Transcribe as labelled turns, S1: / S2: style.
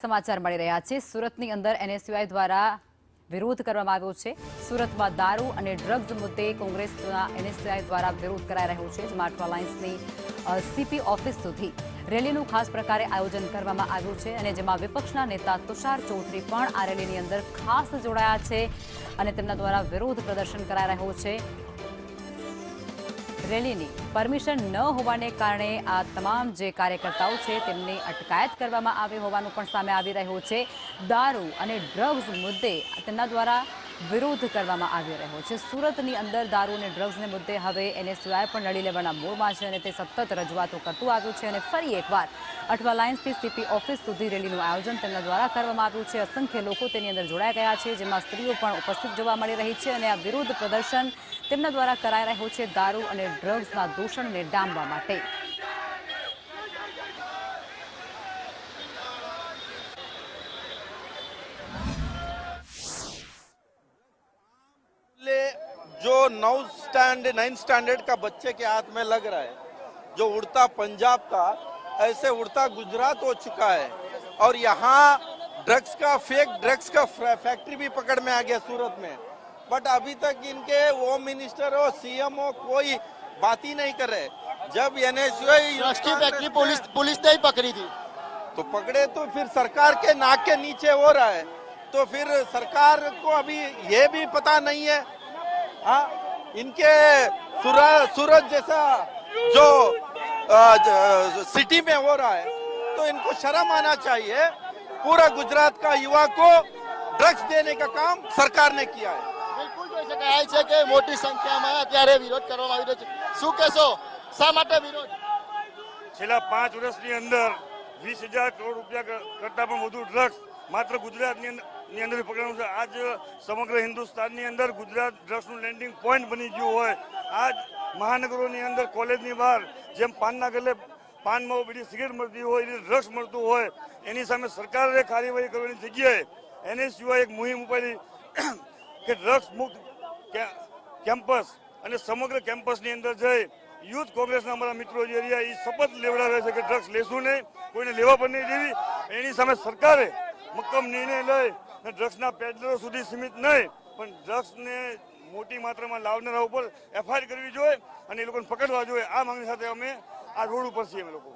S1: સમાચાર મળી રહ્યા છે। સુરતની અંદર એનએસયુઆઈ દ્વારા વિરોધ કરવામાં આવ્યો છે। સુરતમાં દારૂ અને ડ્રગ્સ મુદ્દે કોંગ્રેસના એનએસયુઆઈ દ્વારા વિરોધ કરાઈ રહ્યો છે, જેમાં અઠવા લાઇન્સની સીપી ઓફિસ સુધી રેલીનું ખાસ પ્રકારે આયોજન કરવામાં આવ્યું છે અને જેમાં વિપક્ષના નેતા તુષાર ચૌધરી પણ આ રેલીની અંદર ખાસ જોડાયા છે અને તેમના દ્વારા વિરોધ પ્રદર્શન કરાઈ રહ્યો છે। રેલીની પરમિશન ન હોવાને કારણે આ તમામ જે કાર્યકર્તાઓ છે તેમની અટકાયત કરવામાં આવી હોવાનું પણ સામે આવી રહ્યું છે। દારૂ અને ડ્રગ્સ મુદ્દે તેમના દ્વારા વિરોધ કરવામાં આવી રહ્યો છે। સુરતની અંદર દારૂ અને ડ્રગ્સને મુદ્દે હવે એનએસયુઆઈ પણ લડી લેવાના મૂડમાં છે અને તે સતત રજૂઆતો કરતું આવ્યું છે અને ફરી એકવાર અઠવા લાઇન્સથી સીપી ઓફિસ સુધી રેલીનું આયોજન તેમના દ્વારા કરવામાં આવ્યું છે। અસંખ્ય લોકો તેની અંદર જોડાઈ ગયા છે, જેમાં સ્ત્રીઓ પણ ઉપસ્થિત જોવા મળી રહી છે અને આ વિરોધ પ્રદર્શન તેમના દ્વારા કરાઈ રહ્યું છે દારૂ અને ડ્રગ્સના દૂષણને ડામવા માટે।
S2: जो 9th स्टैंडर्ड का बच्चे के हाथ में लग रहा है, जो उड़ता पंजाब था ऐसे उड़ता गुजरात हो चुका है और यहाँ फेक ड्रग्स का फैक्ट्री भी पकड़ में आ गया सूरत में। बट अभी तक इनके होम मिनिस्टर हो, सीएम हो, कोई बात ही नहीं कर रहे। जब एनएसयूआई
S3: की फैक्ट्री पुलिस ने ही पकड़ी थी,
S2: तो पकड़े तो फिर सरकार के नाक के नीचे हो रहा है, तो फिर सरकार को अभी ये भी पता नहीं है। हाँ, इनके सूरत जैसा जो सिटी में हो रहा है तो इनको शर्म आना चाहिए। पूरा गुजरात का युवा को ड्रग्स देने का काम सरकार ने किया है।
S3: बिल्कुल જોઈ શકાય છે કે મોટી સંખ્યામાં અત્યારે વિરોધ કરવામાં આવી રહ્યો છે। શું કહેશો, શા માટે વિરોધ?
S4: છેલ્લા 5 વર્ષની અંદર 20,000 કરોડ રૂપિયા કરતા પણ વધુ ડ્રગ્સ માત્ર ગુજરાતની અંદર પકડાયું છે। આજ સમગ્ર હિન્દુસ્તાનની અંદર ગુજરાત ડ્રગ્સનું લેન્ડિંગ પોઈન્ટ બની ગયું હોય। આજ મહાનગરોની અંદર કોલેજની બહાર જેમ પાનના ગલે પાનમાં બીડી સિગરેટ મળતી હોય, એ ડ્રગ્સ મળતું હોય, એની સામે સરકારે કાર્યવાહી કરવાની જગ્યાએ એનએસયુઆઈ એક મુહિમ ઉપાડી કે ડ્રગ્સ મુક્ત કેમ્પસ અને સમગ્ર કેમ્પસની અંદર જઈ યુથ કોંગ્રેસના અમારા મિત્રો જે રહ્યા એ શપથ લેવડાવે છે કે ડ્રગ્સ લેશું નહીં, કોઈને લેવા પણ નહીં દેવી। એની સામે સરકારે મક્કમ નિર્ણય લઈ ડ્રગ્સના પેડલરો સુધી સીમિત નહીં પણ ડ્રગ્સને મોટી માત્રામાં લાવનારા ઉપર એફઆઈઆર કરવી જોઈએ અને એ લોકોને પકડવા જોઈએ। આ માંગણી સાથે અમે આ રોડ ઉપર છીએ અમે લોકો।